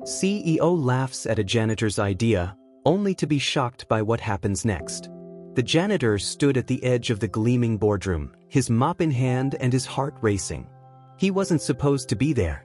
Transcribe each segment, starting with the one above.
CEO laughs at a janitor's idea, only to be shocked by what happens next. The janitor stood at the edge of the gleaming boardroom, his mop in hand and his heart racing. He wasn't supposed to be there.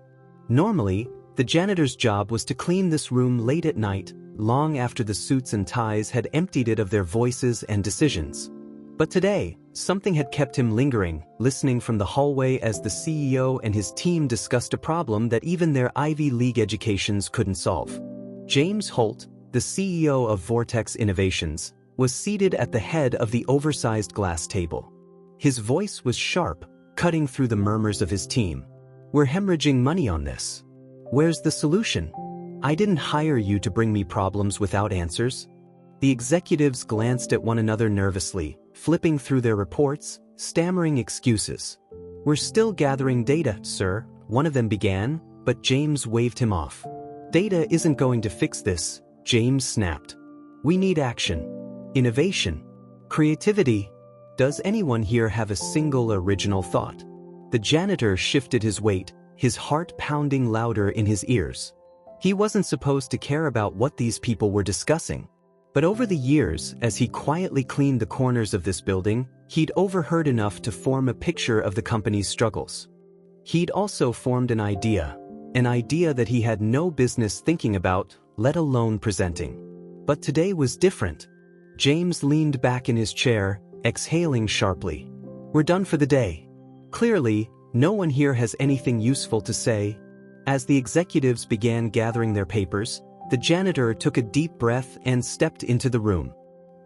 Normally, the janitor's job was to clean this room late at night, long after the suits and ties had emptied it of their voices and decisions. But today, something had kept him lingering, listening from the hallway as the CEO and his team discussed a problem that even their Ivy League educations couldn't solve. James Holt, the CEO of Vortex Innovations, was seated at the head of the oversized glass table. His voice was sharp, cutting through the murmurs of his team. "We're hemorrhaging money on this. Where's the solution? I didn't hire you to bring me problems without answers." The executives glanced at one another nervously, flipping through their reports, stammering excuses. "We're still gathering data, sir," one of them began, but James waved him off. "Data isn't going to fix this," James snapped. "We need action. Innovation. Creativity. Does anyone here have a single original thought?" The janitor shifted his weight, his heart pounding louder in his ears. He wasn't supposed to care about what these people were discussing. But over the years, as he quietly cleaned the corners of this building, he'd overheard enough to form a picture of the company's struggles. He'd also formed an idea that he had no business thinking about, let alone presenting. But today was different. James leaned back in his chair, exhaling sharply. "We're done for the day. Clearly, no one here has anything useful to say." As the executives began gathering their papers, the janitor took a deep breath and stepped into the room.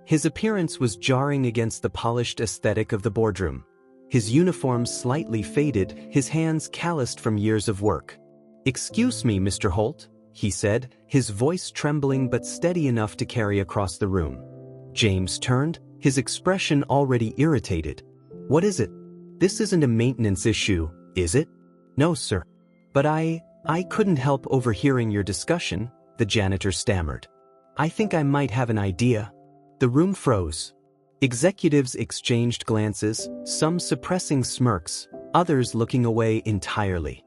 His appearance was jarring against the polished aesthetic of the boardroom. His uniform slightly faded, his hands calloused from years of work. "Excuse me, Mr. Holt," he said, his voice trembling but steady enough to carry across the room. James turned, his expression already irritated. "What is it? This isn't a maintenance issue, is it?" "No, sir. But I couldn't help overhearing your discussion," the janitor stammered. "I think I might have an idea." The room froze. Executives exchanged glances, some suppressing smirks, others looking away entirely.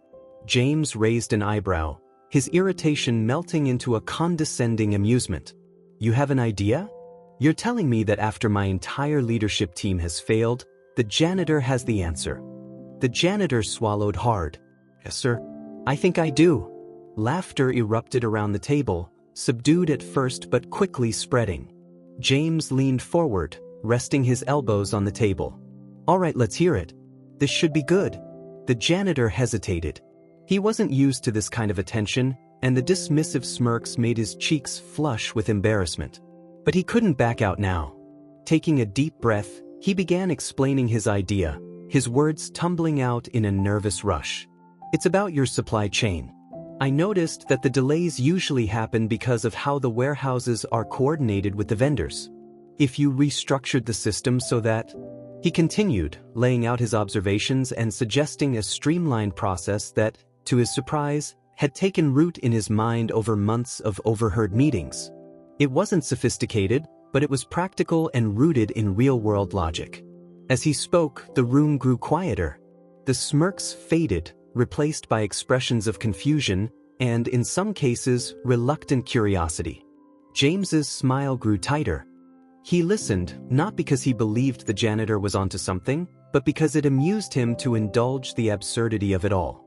James raised an eyebrow, his irritation melting into a condescending amusement. "You have an idea? You're telling me that after my entire leadership team has failed, the janitor has the answer?" The janitor swallowed hard. "Yes, sir. I think I do." Laughter erupted around the table, subdued at first but quickly spreading. James leaned forward, resting his elbows on the table. "All right, let's hear it. This should be good." The janitor hesitated. He wasn't used to this kind of attention, and the dismissive smirks made his cheeks flush with embarrassment. But he couldn't back out now. Taking a deep breath, he began explaining his idea, his words tumbling out in a nervous rush. "It's about your supply chain. I noticed that the delays usually happen because of how the warehouses are coordinated with the vendors. If you restructured the system so that..." He continued, laying out his observations and suggesting a streamlined process that, to his surprise, had taken root in his mind over months of overheard meetings. It wasn't sophisticated, but it was practical and rooted in real-world logic. As he spoke, the room grew quieter. The smirks faded, replaced by expressions of confusion and, in some cases, reluctant curiosity. James's smile grew tighter. He listened, not because he believed the janitor was onto something, but because it amused him to indulge the absurdity of it all.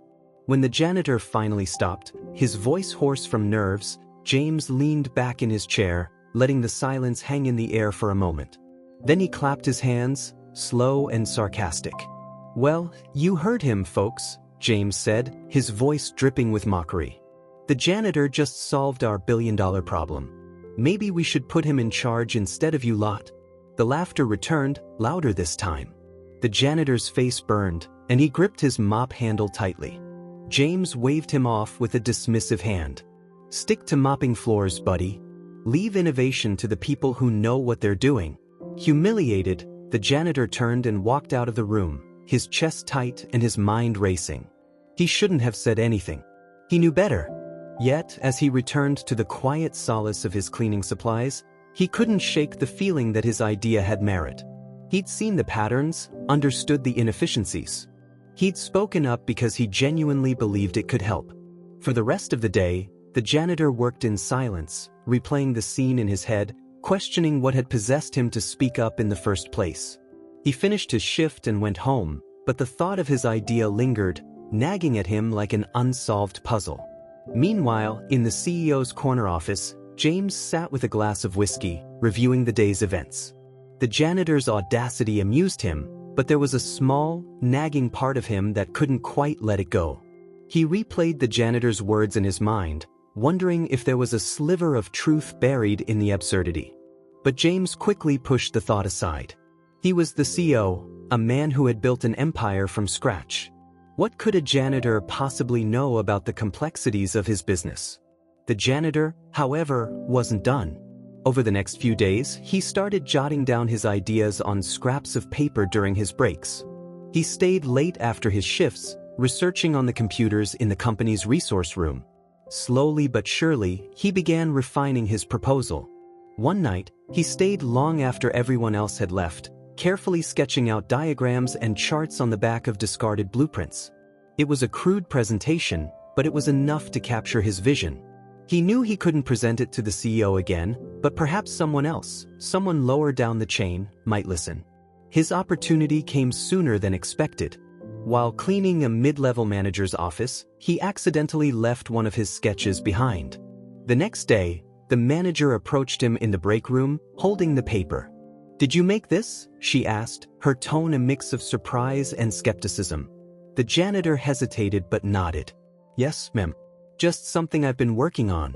When the janitor finally stopped, his voice hoarse from nerves, James leaned back in his chair, letting the silence hang in the air for a moment. Then he clapped his hands, slow and sarcastic. "Well, you heard him, folks," James said, his voice dripping with mockery. "The janitor just solved our billion-dollar problem. Maybe we should put him in charge instead of you lot." The laughter returned, louder this time. The janitor's face burned, and he gripped his mop handle tightly. James waved him off with a dismissive hand. "Stick to mopping floors, buddy. Leave innovation to the people who know what they're doing." Humiliated, the janitor turned and walked out of the room, his chest tight and his mind racing. He shouldn't have said anything. He knew better. Yet, as he returned to the quiet solace of his cleaning supplies, he couldn't shake the feeling that his idea had merit. He'd seen the patterns, understood the inefficiencies. He'd spoken up because he genuinely believed it could help. For the rest of the day, The janitor worked in silence, replaying the scene in his head, questioning what had possessed him to speak up in the first place. He finished his shift and went home, but the thought of his idea lingered, nagging at him like an unsolved puzzle. Meanwhile, in the CEO's corner office, James sat with a glass of whiskey, reviewing the day's events. The janitor's audacity amused him, but there was a small, nagging part of him that couldn't quite let it go. He replayed the janitor's words in his mind, wondering if there was a sliver of truth buried in the absurdity. But James quickly pushed the thought aside. He was the CEO, a man who had built an empire from scratch. What could a janitor possibly know about the complexities of his business? The janitor, however, wasn't done. Over the next few days, he started jotting down his ideas on scraps of paper during his breaks. He stayed late after his shifts, researching on the computers in the company's resource room. Slowly but surely, he began refining his proposal. One night, he stayed long after everyone else had left, carefully sketching out diagrams and charts on the back of discarded blueprints. It was a crude presentation, but it was enough to capture his vision. He knew he couldn't present it to the CEO again, but perhaps someone else, someone lower down the chain, might listen. His opportunity came sooner than expected. While cleaning a mid-level manager's office, he accidentally left one of his sketches behind. The next day, the manager approached him in the break room, holding the paper. "Did you make this?" she asked, her tone a mix of surprise and skepticism. The janitor hesitated but nodded. "Yes, ma'am. Just something I've been working on."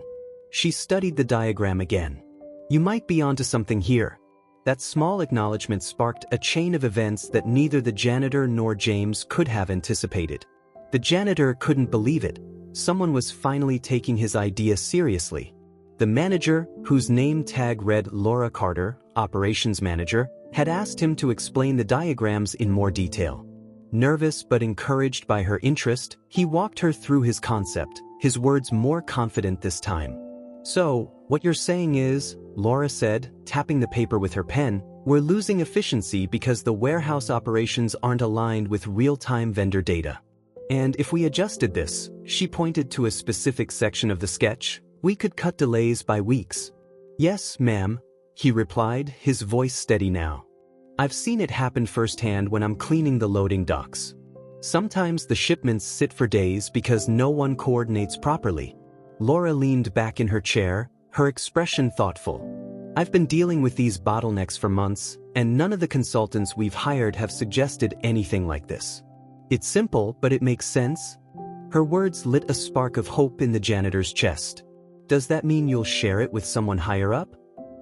She studied the diagram again. "You might be onto something here." That small acknowledgement sparked a chain of events that neither the janitor nor James could have anticipated. The janitor couldn't believe it. Someone was finally taking his idea seriously. The manager, whose name tag read Laura Carter, operations manager, had asked him to explain the diagrams in more detail. Nervous but encouraged by her interest, he walked her through his concept, his words more confident this time. "So, what you're saying is," Laura said, tapping the paper with her pen, "we're losing efficiency because the warehouse operations aren't aligned with real-time vendor data. And if we adjusted this," she pointed to a specific section of the sketch, "we could cut delays by weeks." "Yes, ma'am," he replied, his voice steady now. "I've seen it happen firsthand when I'm cleaning the loading docks. Sometimes the shipments sit for days because no one coordinates properly." Laura leaned back in her chair, her expression thoughtful. "I've been dealing with these bottlenecks for months, and none of the consultants we've hired have suggested anything like this. It's simple, but it makes sense." Her words lit a spark of hope in the janitor's chest. "Does that mean you'll share it with someone higher up?"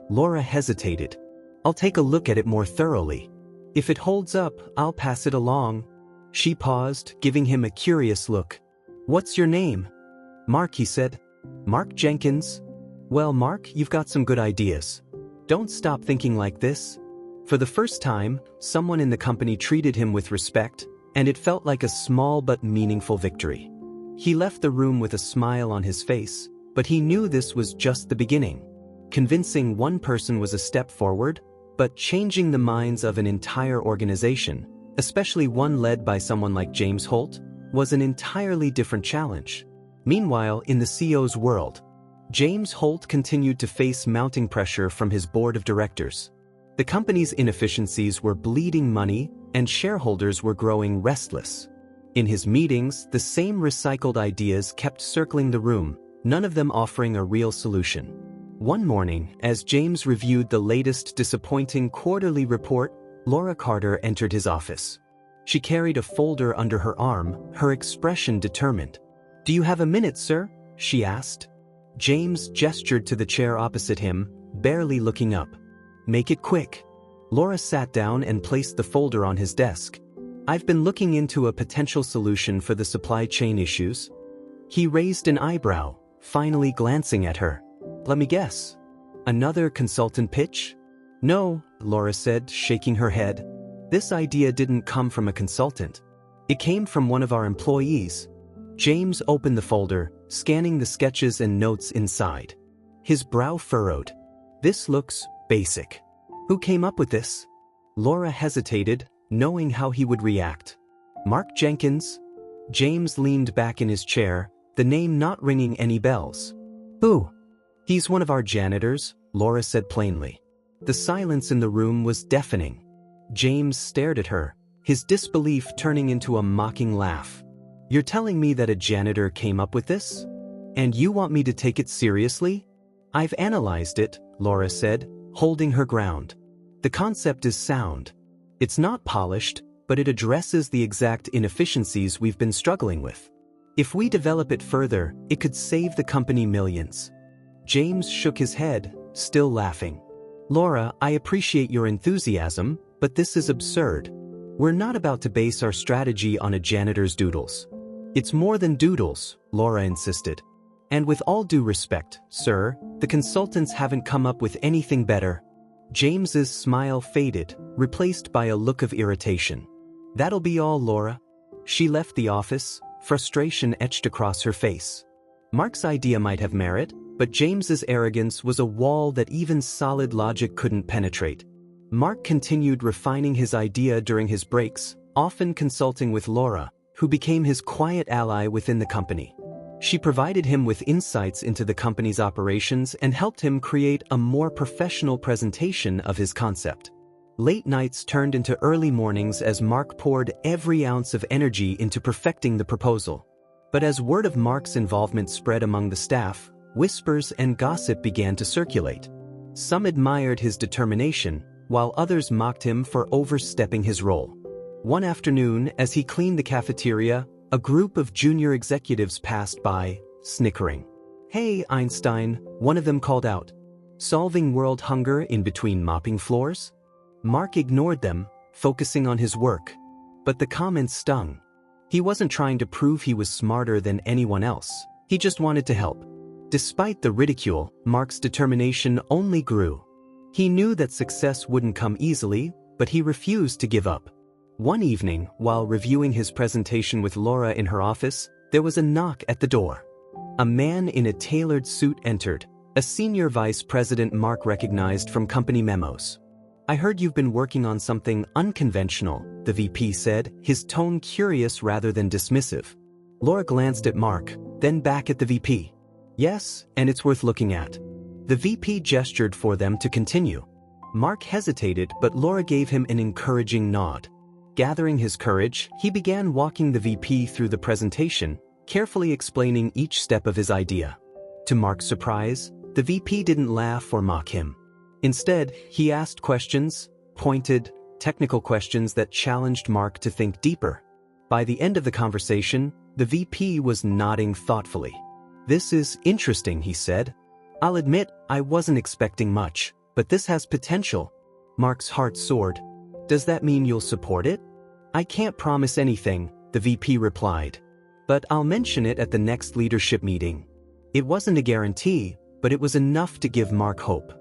Laura hesitated. "I'll take a look at it more thoroughly. If it holds up, I'll pass it along." She paused, giving him a curious look. "What's your name?" "Mark," he said. "Mark Jenkins." "Well, Mark, you've got some good ideas. Don't stop thinking like this." For the first time, someone in the company treated him with respect, and it felt like a small but meaningful victory. He left the room with a smile on his face, but he knew this was just the beginning. Convincing one person was a step forward, but changing the minds of an entire organization, especially one led by someone like James Holt, was an entirely different challenge. Meanwhile, in the CEO's world, James Holt continued to face mounting pressure from his board of directors. The company's inefficiencies were bleeding money, and shareholders were growing restless. In his meetings, the same recycled ideas kept circling the room, none of them offering a real solution. One morning, as James reviewed the latest disappointing quarterly report, Laura Carter entered his office. She carried a folder under her arm, her expression determined. "Do you have a minute, sir?" she asked. James gestured to the chair opposite him, barely looking up. "Make it quick." Laura sat down and placed the folder on his desk. "I've been looking into a potential solution for the supply chain issues." He raised an eyebrow, finally glancing at her. "Let me guess. Another consultant pitch?" "No," Laura said, shaking her head. "This idea didn't come from a consultant. It came from one of our employees." James opened the folder, scanning the sketches and notes inside. His brow furrowed. "This looks basic. Who came up with this?" Laura hesitated, knowing how he would react. "Mark Jenkins." James leaned back in his chair, the name not ringing any bells. Who? He's one of our janitors, Laura said plainly. The silence in the room was deafening. James stared at her, his disbelief turning into a mocking laugh. You're telling me that a janitor came up with this? And you want me to take it seriously? I've analyzed it, Laura said, holding her ground. The concept is sound. It's not polished, but it addresses the exact inefficiencies we've been struggling with. If we develop it further, it could save the company millions. James shook his head, still laughing. Laura, I appreciate your enthusiasm, but this is absurd. We're not about to base our strategy on a janitor's doodles. It's more than doodles, Laura insisted. And with all due respect, sir, the consultants haven't come up with anything better. James's smile faded, replaced by a look of irritation. That'll be all, Laura. She left the office, frustration etched across her face. Mark's idea might have merit, but James's arrogance was a wall that even solid logic couldn't penetrate. Mark continued refining his idea during his breaks, often consulting with Laura, who became his quiet ally within the company. She provided him with insights into the company's operations and helped him create a more professional presentation of his concept. Late nights turned into early mornings as Mark poured every ounce of energy into perfecting the proposal. But as word of Mark's involvement spread among the staff, whispers and gossip began to circulate. Some admired his determination, while others mocked him for overstepping his role. One afternoon, as he cleaned the cafeteria, a group of junior executives passed by, snickering. Hey, Einstein, one of them called out. Solving world hunger in between mopping floors? Mark ignored them, focusing on his work. But the comments stung. He wasn't trying to prove he was smarter than anyone else. He just wanted to help. Despite the ridicule, Mark's determination only grew. He knew that success wouldn't come easily, but he refused to give up. One evening, while reviewing his presentation with Laura in her office, there was a knock at the door. A man in a tailored suit entered, a senior vice president Mark recognized from company memos. I heard you've been working on something unconventional, the VP said, his tone curious rather than dismissive. Laura glanced at Mark, then back at the VP. Yes, and it's worth looking at. The VP gestured for them to continue. Mark hesitated, but Laura gave him an encouraging nod. Gathering his courage, he began walking the VP through the presentation, carefully explaining each step of his idea. To Mark's surprise, the VP didn't laugh or mock him. Instead, he asked questions, pointed, technical questions that challenged Mark to think deeper. By the end of the conversation, the VP was nodding thoughtfully. This is interesting, he said. I'll admit, I wasn't expecting much, but this has potential. Mark's heart soared. Does that mean you'll support it? I can't promise anything, the VP replied. But I'll mention it at the next leadership meeting. It wasn't a guarantee, but it was enough to give Mark hope.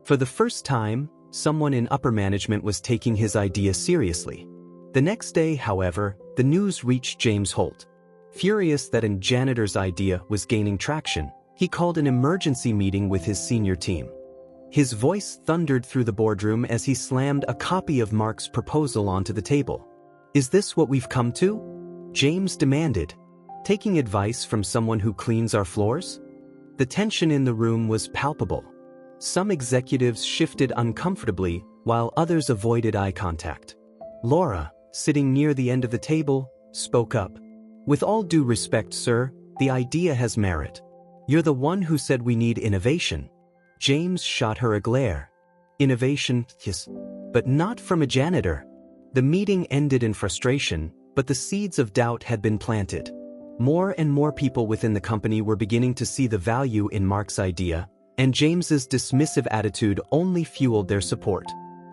For the first time, someone in upper management was taking his idea seriously. The next day, however, the news reached James Holt. Furious that a janitor's idea was gaining traction, he called an emergency meeting with his senior team. His voice thundered through the boardroom as he slammed a copy of Mark's proposal onto the table. Is this what we've come to? James demanded. Taking advice from someone who cleans our floors? The tension in the room was palpable. Some executives shifted uncomfortably, while others avoided eye contact. Laura, sitting near the end of the table, spoke up. With all due respect, sir, the idea has merit. You're the one who said we need innovation. James shot her a glare. Innovation, yes, but not from a janitor. The meeting ended in frustration, but the seeds of doubt had been planted. More and more people within the company were beginning to see the value in Mark's idea, and James's dismissive attitude only fueled their support.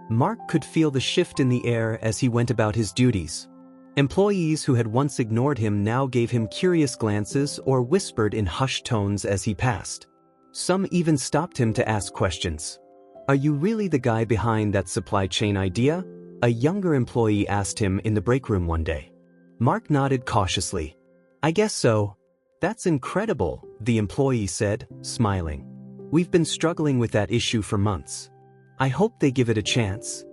Mark could feel the shift in the air as he went about his duties. Employees who had once ignored him now gave him curious glances or whispered in hushed tones as he passed. Some even stopped him to ask questions. Are you really the guy behind that supply chain idea? A younger employee asked him in the break room one day. Mark nodded cautiously. I guess so. That's incredible, the employee said, smiling. We've been struggling with that issue for months. I hope they give it a chance.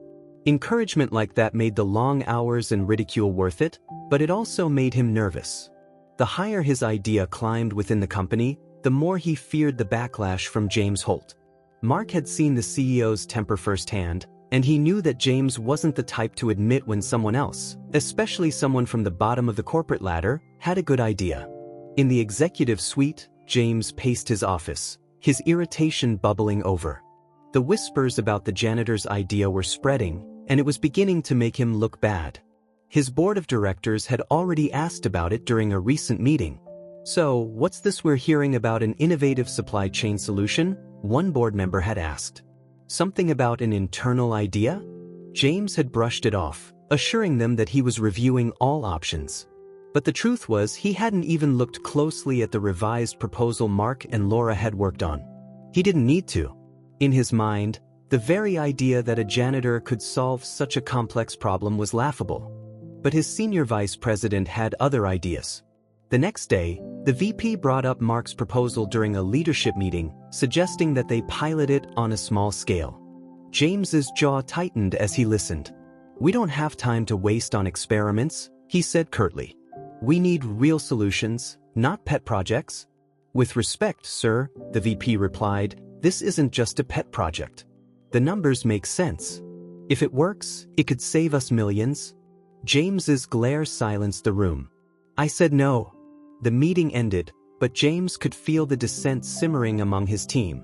Encouragement like that made the long hours and ridicule worth it, but it also made him nervous. The higher his idea climbed within the company, the more he feared the backlash from James Holt. Mark had seen the CEO's temper firsthand, and he knew that James wasn't the type to admit when someone else, especially someone from the bottom of the corporate ladder, had a good idea. In the executive suite, James paced his office, his irritation bubbling over. The whispers about the janitor's idea were spreading, and it was beginning to make him look bad. His board of directors had already asked about it during a recent meeting. "So, what's this we're hearing about an innovative supply chain solution?" one board member had asked. "Something about an internal idea?" James had brushed it off, assuring them that he was reviewing all options. But the truth was he hadn't even looked closely at the revised proposal Mark and Laura had worked on. He didn't need to. In his mind, the very idea that a janitor could solve such a complex problem was laughable. But his senior vice president had other ideas. The next day, the VP brought up Mark's proposal during a leadership meeting, suggesting that they pilot it on a small scale. James's jaw tightened as he listened. "We don't have time to waste on experiments," he said curtly. "We need real solutions, not pet projects." "With respect, sir," the VP replied, "this isn't just a pet project. The numbers make sense. If it works, it could save us millions." James's glare silenced the room. "I said no." The meeting ended, but James could feel the dissent simmering among his team.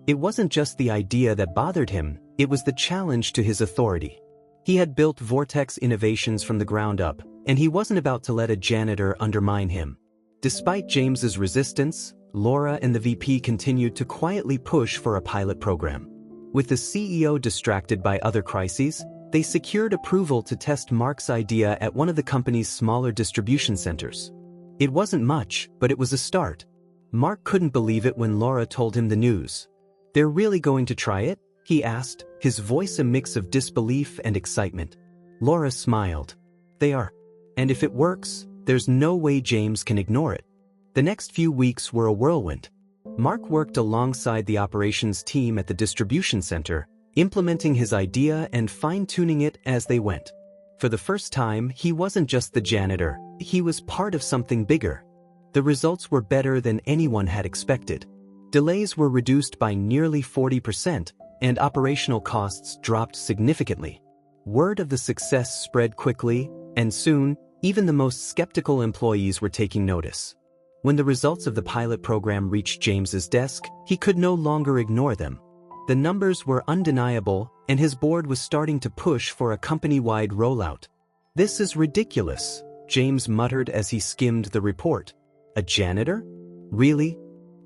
It wasn't just the idea that bothered him, it was the challenge to his authority. He had built Vortex Innovations from the ground up, and he wasn't about to let a janitor undermine him. Despite James's resistance, Laura and the VP continued to quietly push for a pilot program. With the CEO distracted by other crises, they secured approval to test Mark's idea at one of the company's smaller distribution centers. It wasn't much, but it was a start. Mark couldn't believe it when Laura told him the news. "They're really going to try it?" he asked, his voice a mix of disbelief and excitement. Laura smiled. "They are. And if it works, there's no way James can ignore it." The next few weeks were a whirlwind. Mark worked alongside the operations team at the distribution center, implementing his idea and fine-tuning it as they went. For the first time, he wasn't just the janitor, he was part of something bigger. The results were better than anyone had expected. Delays were reduced by nearly 40%, and operational costs dropped significantly. Word of the success spread quickly, and soon, even the most skeptical employees were taking notice. When the results of the pilot program reached James's desk, he could no longer ignore them. The numbers were undeniable, and his board was starting to push for a company-wide rollout. "This is ridiculous," James muttered as he skimmed the report. "A janitor? Really?"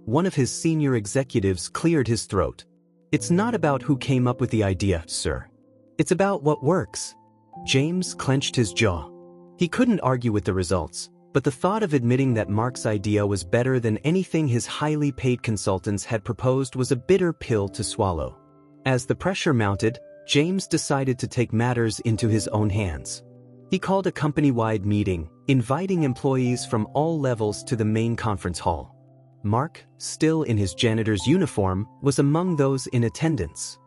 One of his senior executives cleared his throat. "It's not about who came up with the idea, sir. It's about what works." James clenched his jaw. He couldn't argue with the results, but the thought of admitting that Mark's idea was better than anything his highly paid consultants had proposed was a bitter pill to swallow. As the pressure mounted, James decided to take matters into his own hands. He called a company-wide meeting, inviting employees from all levels to the main conference hall. Mark, still in his janitor's uniform, was among those in attendance.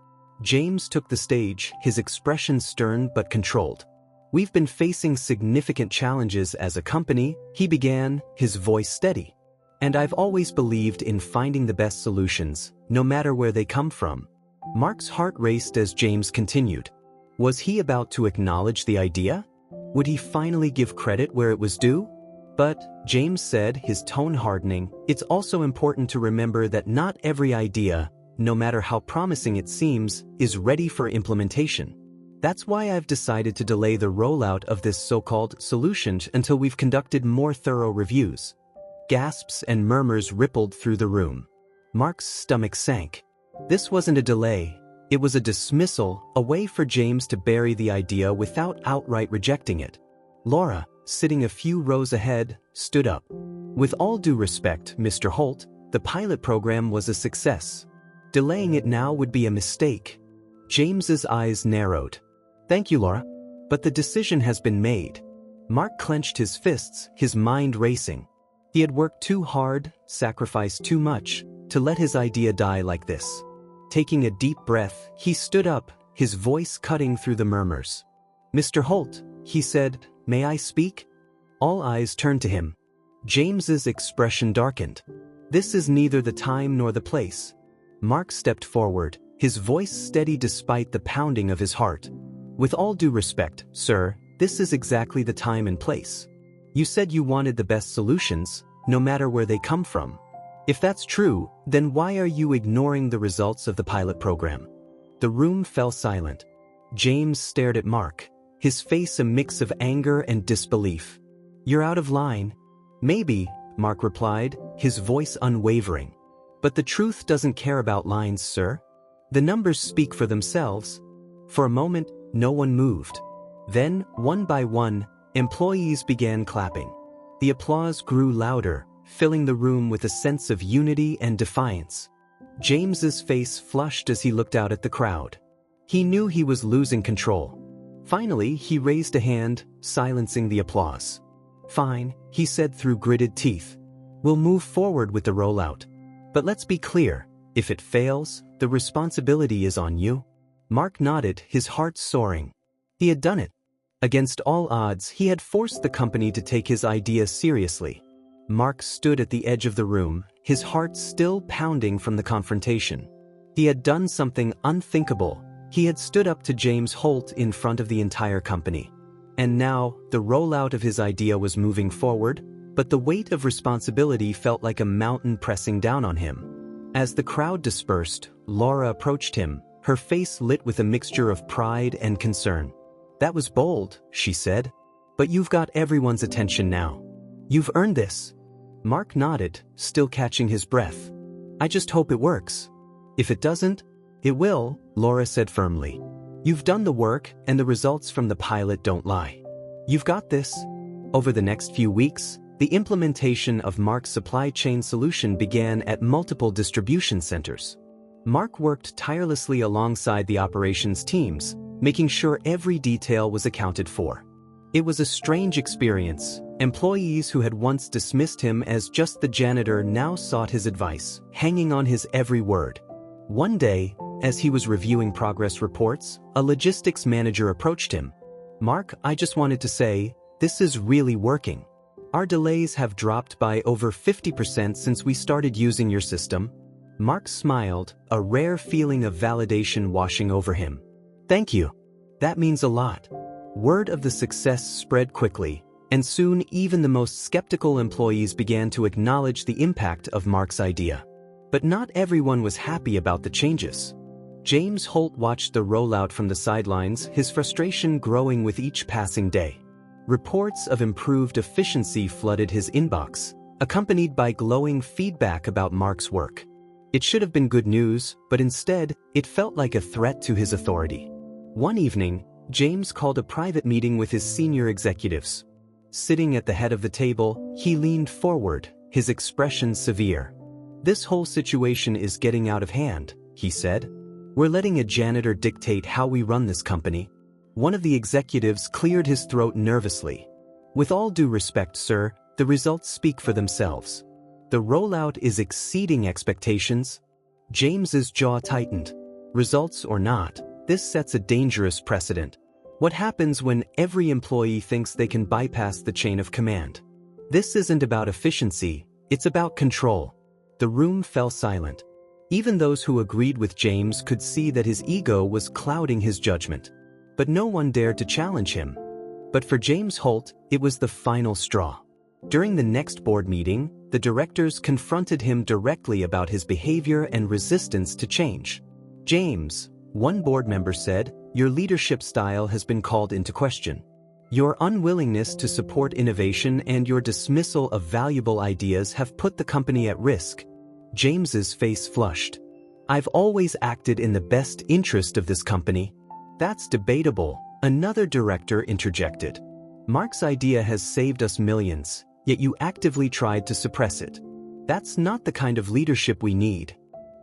James took the stage, his expression stern but controlled. "We've been facing significant challenges as a company," he began, his voice steady. "And I've always believed in finding the best solutions, no matter where they come from." Mark's heart raced as James continued. Was he about to acknowledge the idea? Would he finally give credit where it was due? But, James said, his tone hardening, "It's also important to remember that not every idea, no matter how promising it seems, is ready for implementation. That's why I've decided to delay the rollout of this so-called solution until we've conducted more thorough reviews." Gasps and murmurs rippled through the room. Mark's stomach sank. This wasn't a delay, it was a dismissal, a way for James to bury the idea without outright rejecting it. Laura, sitting a few rows ahead, stood up. "With all due respect, Mr. Holt, the pilot program was a success. Delaying it now would be a mistake." James's eyes narrowed. "Thank you, Laura. But the decision has been made." Mark clenched his fists, his mind racing. He had worked too hard, sacrificed too much, to let his idea die like this. Taking a deep breath, he stood up, his voice cutting through the murmurs. "Mr. Holt," he said, "may I speak?" All eyes turned to him. James's expression darkened. This is neither the time nor the place. Mark stepped forward, his voice steady despite the pounding of his heart. With all due respect, sir, this is exactly the time and place. You said you wanted the best solutions, no matter where they come from. If that's true, then why are you ignoring the results of the pilot program? The room fell silent. James stared at Mark, his face a mix of anger and disbelief. You're out of line. Maybe, Mark replied, his voice unwavering. But the truth doesn't care about lines, sir. The numbers speak for themselves. For a moment, no one moved. Then, one by one, employees began clapping. The applause grew louder, filling the room with a sense of unity and defiance. James's face flushed as he looked out at the crowd. He knew he was losing control. Finally, he raised a hand, silencing the applause. Fine, he said through gritted teeth. We'll move forward with the rollout. But let's be clear, if it fails, the responsibility is on you. Mark nodded, his heart soaring. He had done it. Against all odds, he had forced the company to take his idea seriously. Mark stood at the edge of the room, his heart still pounding from the confrontation. He had done something unthinkable. He had stood up to James Holt in front of the entire company. And now, the rollout of his idea was moving forward, but the weight of responsibility felt like a mountain pressing down on him. As the crowd dispersed, Laura approached him, her face lit with a mixture of pride and concern. That was bold, she said. But you've got everyone's attention now. You've earned this. Mark nodded, still catching his breath. I just hope it works. If it doesn't, it will, Laura said firmly. You've done the work, and the results from the pilot don't lie. You've got this. Over the next few weeks, the implementation of Mark's supply chain solution began at multiple distribution centers. Mark worked tirelessly alongside the operations teams, making sure every detail was accounted for. It was a strange experience. Employees who had once dismissed him as just the janitor now sought his advice, hanging on his every word. One day, as he was reviewing progress reports, a logistics manager approached him. Mark, I just wanted to say, this is really working. Our delays have dropped by over 50% since we started using your system. Mark smiled, a rare feeling of validation washing over him. Thank you. That means a lot. Word of the success spread quickly, and soon even the most skeptical employees began to acknowledge the impact of Mark's idea. But not everyone was happy about the changes. James Holt watched the rollout from the sidelines, his frustration growing with each passing day. Reports of improved efficiency flooded his inbox, accompanied by glowing feedback about Mark's work. It should have been good news, but instead, it felt like a threat to his authority. One evening, James called a private meeting with his senior executives. Sitting at the head of the table, he leaned forward, his expression severe. This whole situation is getting out of hand, he said. We're letting a janitor dictate how we run this company. One of the executives cleared his throat nervously. With all due respect, sir, the results speak for themselves. The rollout is exceeding expectations. James's jaw tightened. Results or not, this sets a dangerous precedent. What happens when every employee thinks they can bypass the chain of command? This isn't about efficiency, it's about control. The room fell silent. Even those who agreed with James could see that his ego was clouding his judgment. But no one dared to challenge him. But for James Holt, it was the final straw. During the next board meeting, the directors confronted him directly about his behavior and resistance to change. James, one board member said, your leadership style has been called into question. Your unwillingness to support innovation and your dismissal of valuable ideas have put the company at risk. James's face flushed. I've always acted in the best interest of this company. That's debatable, another director interjected. Mark's idea has saved us millions, yet you actively tried to suppress it. That's not the kind of leadership we need.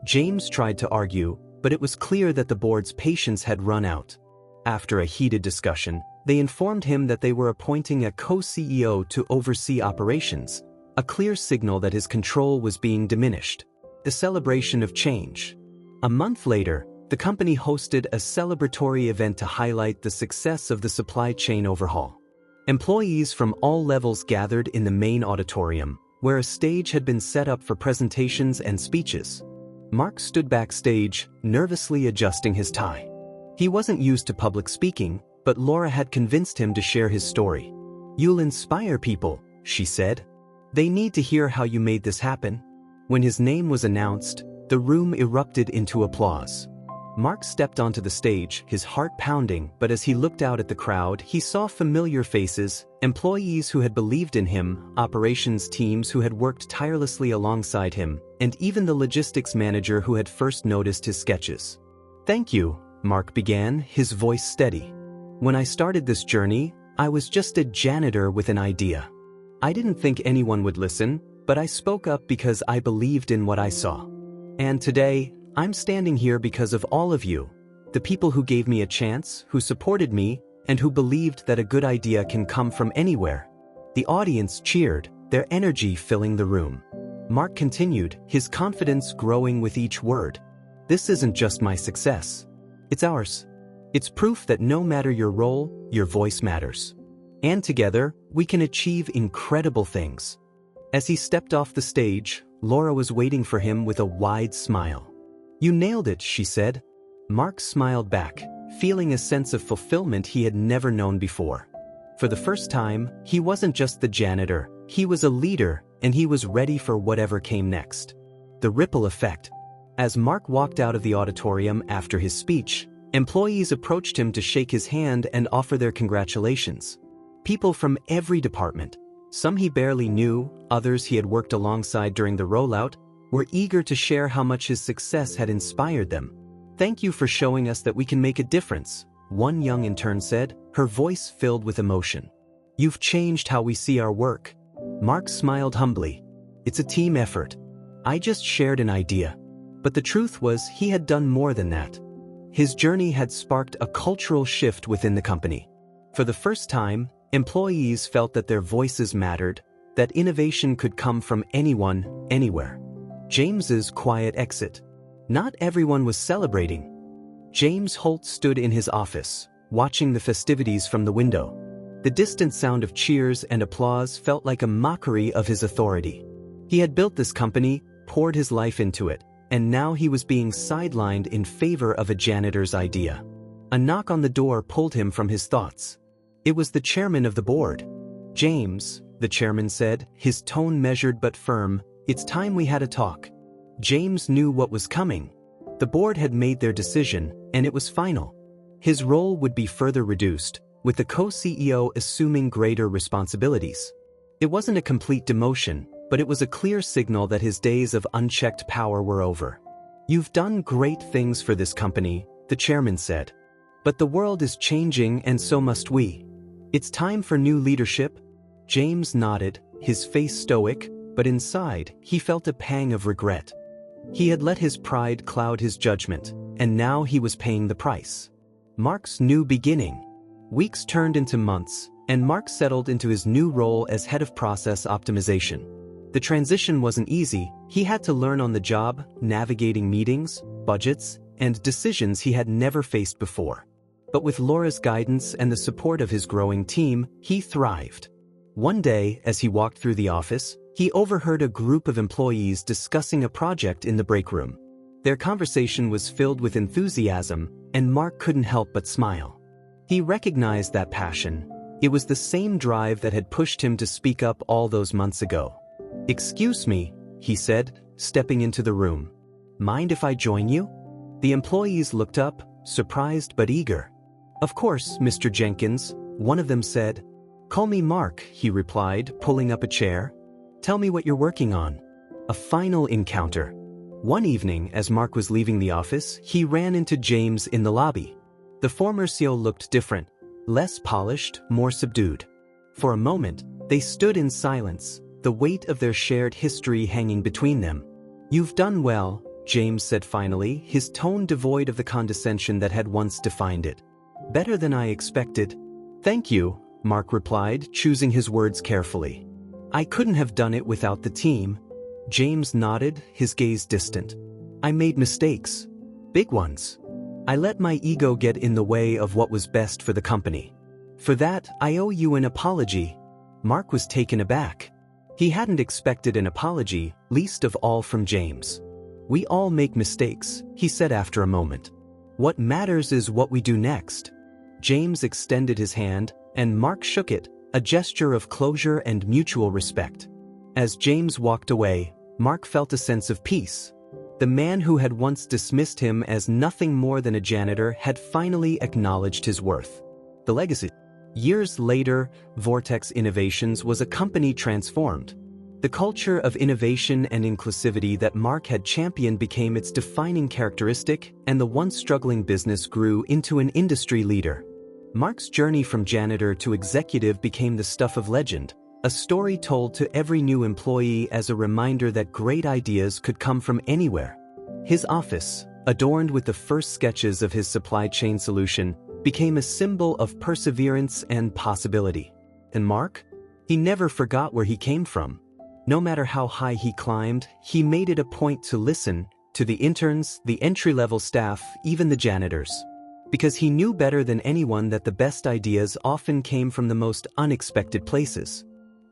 James tried to argue, but it was clear that the board's patience had run out. After a heated discussion, they informed him that they were appointing a co-CEO to oversee operations, a clear signal that his control was being diminished. The celebration of change. A month later, the company hosted a celebratory event to highlight the success of the supply chain overhaul. Employees from all levels gathered in the main auditorium, where a stage had been set up for presentations and speeches. Mark stood backstage, nervously adjusting his tie. He wasn't used to public speaking, but Laura had convinced him to share his story. "You'll inspire people," she said. "They need to hear how you made this happen." When his name was announced, the room erupted into applause. Mark stepped onto the stage, his heart pounding, but as he looked out at the crowd, he saw familiar faces, employees who had believed in him, operations teams who had worked tirelessly alongside him, and even the logistics manager who had first noticed his sketches. "Thank you," Mark began, his voice steady. "When I started this journey, I was just a janitor with an idea. I didn't think anyone would listen, but I spoke up because I believed in what I saw. And today, I'm standing here because of all of you, the people who gave me a chance, who supported me, and who believed that a good idea can come from anywhere." The audience cheered, their energy filling the room. Mark continued, his confidence growing with each word. "This isn't just my success. It's ours. It's proof that no matter your role, your voice matters. And together, we can achieve incredible things." As he stepped off the stage, Laura was waiting for him with a wide smile. "You nailed it," she said. Mark smiled back, feeling a sense of fulfillment he had never known before. For the first time, he wasn't just the janitor, he was a leader, and he was ready for whatever came next. The ripple effect. As Mark walked out of the auditorium after his speech, employees approached him to shake his hand and offer their congratulations. People from every department, some he barely knew, others he had worked alongside during the rollout, were eager to share how much his success had inspired them. "Thank you for showing us that we can make a difference," one young intern said, her voice filled with emotion. "You've changed how we see our work." Mark smiled humbly. "It's a team effort. I just shared an idea." But the truth was, he had done more than that. His journey had sparked a cultural shift within the company. For the first time, employees felt that their voices mattered, that innovation could come from anyone, anywhere. James's quiet exit. Not everyone was celebrating. James Holt stood in his office, watching the festivities from the window. The distant sound of cheers and applause felt like a mockery of his authority. He had built this company, poured his life into it, and now he was being sidelined in favor of a janitor's idea. A knock on the door pulled him from his thoughts. It was the chairman of the board. "James," the chairman said, his tone measured but firm, "it's time we had a talk." James knew what was coming. The board had made their decision, and it was final. His role would be further reduced, with the co-CEO assuming greater responsibilities. It wasn't a complete demotion, but it was a clear signal that his days of unchecked power were over. "You've done great things for this company," the chairman said. "But the world is changing and so must we. It's time for new leadership." James nodded, his face stoic, but inside, he felt a pang of regret. He had let his pride cloud his judgment, and now he was paying the price. Mark's new beginning. Weeks turned into months, and Mark settled into his new role as head of process optimization. The transition wasn't easy. He had to learn on the job, navigating meetings, budgets, and decisions he had never faced before. But with Laura's guidance and the support of his growing team, he thrived. One day, as he walked through the office, he overheard a group of employees discussing a project in the break room. Their conversation was filled with enthusiasm, and Mark couldn't help but smile. He recognized that passion. It was the same drive that had pushed him to speak up all those months ago. "Excuse me," he said, stepping into the room. "Mind if I join you?" The employees looked up, surprised but eager. "Of course, Mr. Jenkins," one of them said. "Call me Mark," he replied, pulling up a chair. "Tell me what you're working on." A final encounter. One evening, as Mark was leaving the office, he ran into James in the lobby. The former CEO looked different, less polished, more subdued. For a moment, they stood in silence, the weight of their shared history hanging between them. "You've done well," James said finally, his tone devoid of the condescension that had once defined it. "Better than I expected." "Thank you," Mark replied, choosing his words carefully. "I couldn't have done it without the team." James nodded, his gaze distant. "I made mistakes. Big ones. I let my ego get in the way of what was best for the company. For that, I owe you an apology." Mark was taken aback. He hadn't expected an apology, least of all from James. "We all make mistakes," he said after a moment. "What matters is what we do next." James extended his hand, and Mark shook it, a gesture of closure and mutual respect. As James walked away, Mark felt a sense of peace. The man who had once dismissed him as nothing more than a janitor had finally acknowledged his worth. The legacy. Years later, Vortex Innovations was a company transformed. The culture of innovation and inclusivity that Mark had championed became its defining characteristic, and the once struggling business grew into an industry leader. Mark's journey from janitor to executive became the stuff of legend, a story told to every new employee as a reminder that great ideas could come from anywhere. His office, adorned with the first sketches of his supply chain solution, became a symbol of perseverance and possibility. And Mark? He never forgot where he came from. No matter how high he climbed, he made it a point to listen to the interns, the entry-level staff, even the janitors. Because he knew better than anyone that the best ideas often came from the most unexpected places.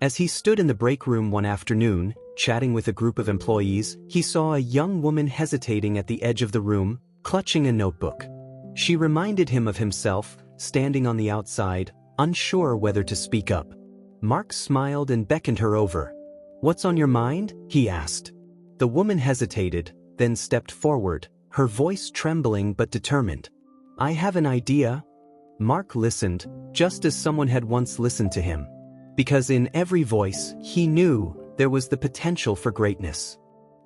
As he stood in the break room one afternoon, chatting with a group of employees, he saw a young woman hesitating at the edge of the room, clutching a notebook. She reminded him of himself, standing on the outside, unsure whether to speak up. Mark smiled and beckoned her over. "What's on your mind?" he asked. The woman hesitated, then stepped forward, her voice trembling but determined. "I have an idea." Mark listened, just as someone had once listened to him. Because in every voice, he knew there was the potential for greatness.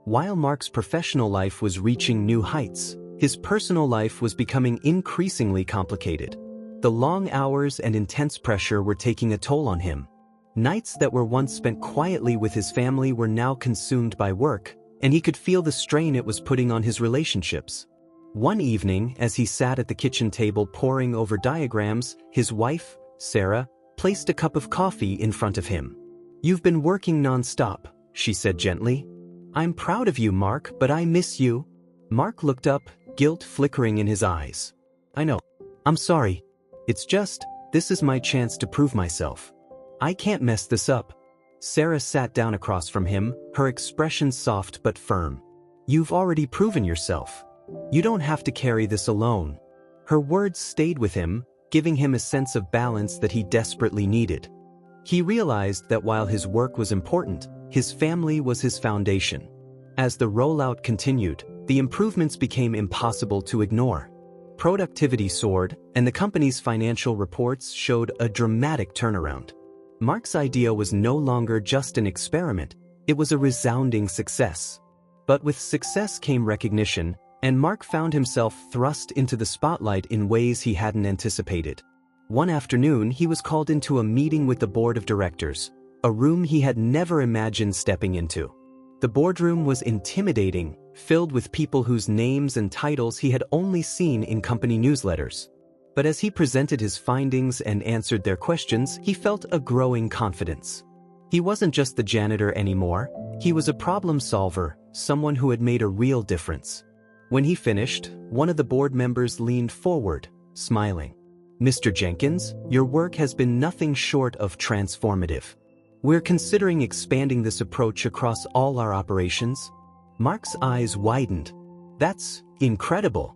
While Mark's professional life was reaching new heights, his personal life was becoming increasingly complicated. The long hours and intense pressure were taking a toll on him. Nights that were once spent quietly with his family were now consumed by work, and he could feel the strain it was putting on his relationships. One evening, as he sat at the kitchen table poring over diagrams, his wife, Sarah, placed a cup of coffee in front of him. "You've been working non-stop," she said gently. "I'm proud of you, Mark, but I miss you." Mark looked up, guilt flickering in his eyes. "I know. I'm sorry. It's just, this is my chance to prove myself. I can't mess this up." Sarah sat down across from him, her expression soft but firm. "You've already proven yourself. You don't have to carry this alone." Her words stayed with him, giving him a sense of balance that he desperately needed. He realized that while his work was important, his family was his foundation. As the rollout continued, the improvements became impossible to ignore. Productivity soared, and the company's financial reports showed a dramatic turnaround. Mark's idea was no longer just an experiment, it was a resounding success. But with success came recognition, and Mark found himself thrust into the spotlight in ways he hadn't anticipated. One afternoon, he was called into a meeting with the board of directors, a room he had never imagined stepping into. The boardroom was intimidating, filled with people whose names and titles he had only seen in company newsletters. But as he presented his findings and answered their questions, he felt a growing confidence. He wasn't just the janitor anymore, he was a problem solver, someone who had made a real difference. When he finished, one of the board members leaned forward, smiling. "Mr. Jenkins, your work has been nothing short of transformative. We're considering expanding this approach across all our operations." Mark's eyes widened. "That's incredible.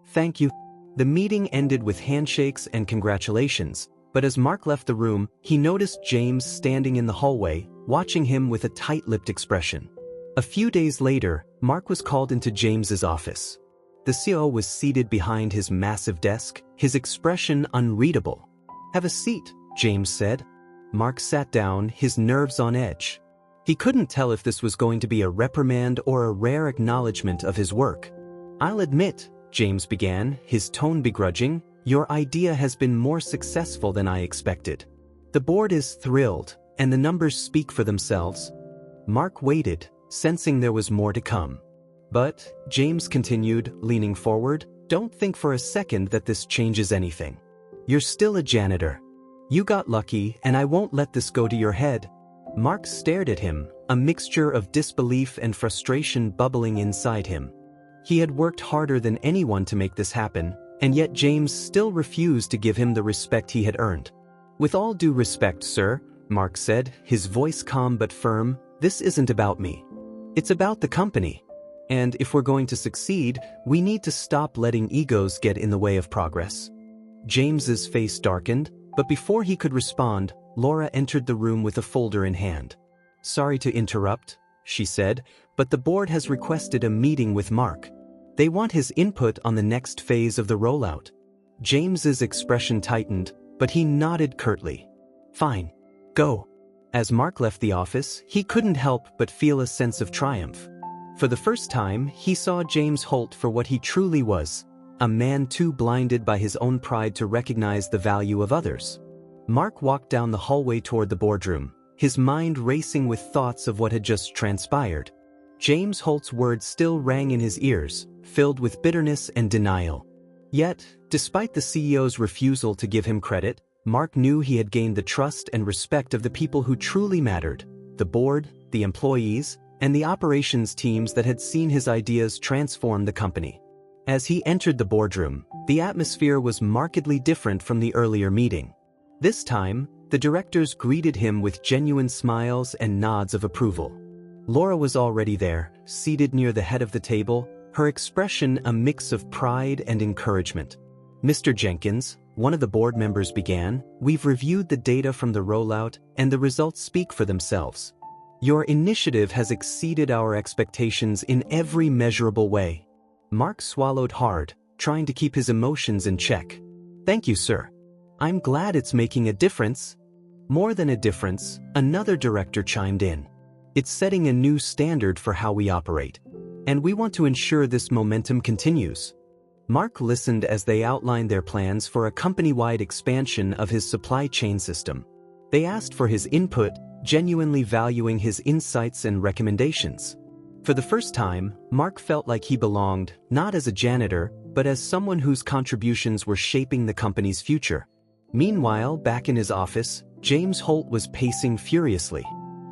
Thank you." The meeting ended with handshakes and congratulations, but as Mark left the room, he noticed James standing in the hallway, watching him with a tight-lipped expression. A few days later, Mark was called into James's office. The CEO was seated behind his massive desk, his expression unreadable. "Have a seat," James said. Mark sat down, his nerves on edge. He couldn't tell if this was going to be a reprimand or a rare acknowledgement of his work. "I'll admit," James began, his tone begrudging, "your idea has been more successful than I expected. The board is thrilled, and the numbers speak for themselves." Mark waited, sensing there was more to come. "But," James continued, leaning forward, "don't think for a second that this changes anything. You're still a janitor. You got lucky, and I won't let this go to your head." Mark stared at him, a mixture of disbelief and frustration bubbling inside him. He had worked harder than anyone to make this happen, and yet James still refused to give him the respect he had earned. "With all due respect, sir, Mark said, his voice calm but firm. This isn't about me. It's about the company. And if we're going to succeed, we need to stop letting egos get in the way of progress. James's face darkened, but before he could respond, Laura entered the room with a folder in hand. Sorry to interrupt, she said, but the board has requested a meeting with Mark. They want his input on the next phase of the rollout. James's expression tightened, but he nodded curtly. Fine. Go. As Mark left the office, he couldn't help but feel a sense of triumph. For the first time, he saw James Holt for what he truly was, a man too blinded by his own pride to recognize the value of others. Mark walked down the hallway toward the boardroom, his mind racing with thoughts of what had just transpired. James Holt's words still rang in his ears, filled with bitterness and denial. Yet, despite the CEO's refusal to give him credit, Mark knew he had gained the trust and respect of the people who truly mattered, the board, the employees, and the operations teams that had seen his ideas transform the company. As he entered the boardroom, the atmosphere was markedly different from the earlier meeting. This time, the directors greeted him with genuine smiles and nods of approval. Laura was already there, seated near the head of the table, her expression a mix of pride and encouragement. Mr. Jenkins, one of the board members began, we've reviewed the data from the rollout and the results speak for themselves. Your initiative has exceeded our expectations in every measurable way. Mark swallowed hard, trying to keep his emotions in check. Thank you, sir. I'm glad it's making a difference. More than a difference, another director chimed in. It's setting a new standard for how we operate. And we want to ensure this momentum continues. Mark listened as they outlined their plans for a company-wide expansion of his supply chain system. They asked for his input, genuinely valuing his insights and recommendations. For the first time, Mark felt like he belonged, not as a janitor, but as someone whose contributions were shaping the company's future. Meanwhile, back in his office, James Holt was pacing furiously.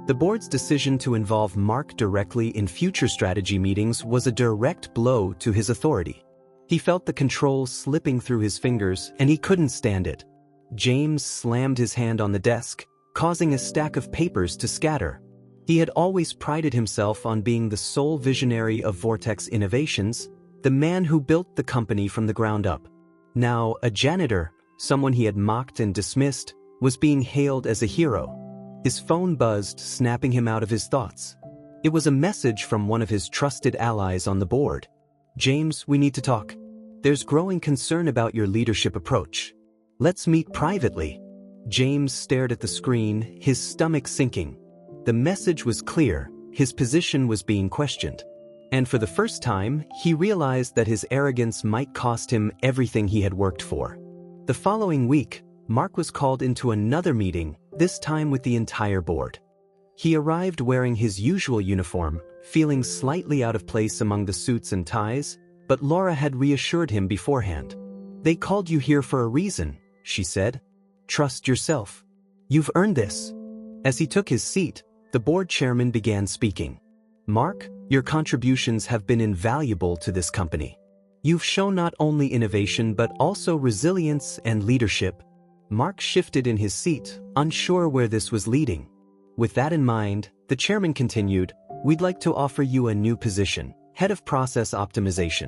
The board's decision to involve Mark directly in future strategy meetings was a direct blow to his authority. He felt the control slipping through his fingers, and he couldn't stand it. James slammed his hand on the desk, causing a stack of papers to scatter. He had always prided himself on being the sole visionary of Vortex Innovations, the man who built the company from the ground up. Now, a janitor, someone he had mocked and dismissed, was being hailed as a hero. His phone buzzed, snapping him out of his thoughts. It was a message from one of his trusted allies on the board. James, we need to talk. There's growing concern about your leadership approach. Let's meet privately. James stared at the screen, his stomach sinking. The message was clear, his position was being questioned. And for the first time, he realized that his arrogance might cost him everything he had worked for. The following week, Mark was called into another meeting, this time with the entire board. He arrived wearing his usual uniform, feeling slightly out of place among the suits and ties, but Laura had reassured him beforehand. They called you here for a reason, she said. Trust yourself. You've earned this. As he took his seat, the board chairman began speaking. Mark, your contributions have been invaluable to this company. You've shown not only innovation but also resilience and leadership. Mark shifted in his seat, unsure where this was leading. With that in mind, the chairman continued, we'd like to offer you a new position, Head of Process Optimization.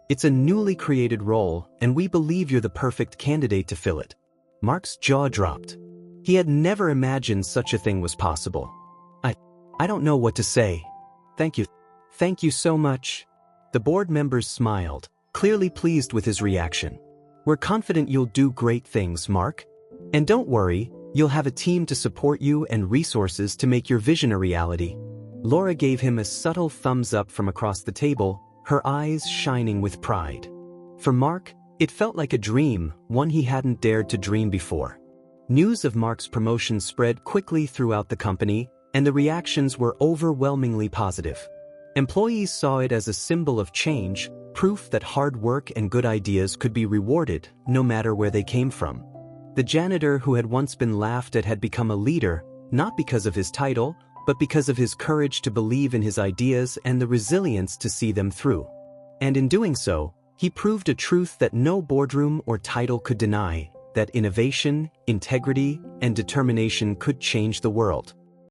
It's a newly created role, and we believe you're the perfect candidate to fill it. Mark's jaw dropped. He had never imagined such a thing was possible. I don't know what to say. Thank you. Thank you so much. The board members smiled, clearly pleased with his reaction. We're confident you'll do great things, Mark. And don't worry, you'll have a team to support you and resources to make your vision a reality. Laura gave him a subtle thumbs up from across the table, her eyes shining with pride. For Mark, it felt like a dream, one he hadn't dared to dream before. News of Mark's promotion spread quickly throughout the company, and the reactions were overwhelmingly positive. Employees saw it as a symbol of change, proof that hard work and good ideas could be rewarded, no matter where they came from. The janitor who had once been laughed at had become a leader, not because of his title, but because of his courage to believe in his ideas and the resilience to see them through. And in doing so, he proved a truth that no boardroom or title could deny. that innovation, integrity, and determination could change the world.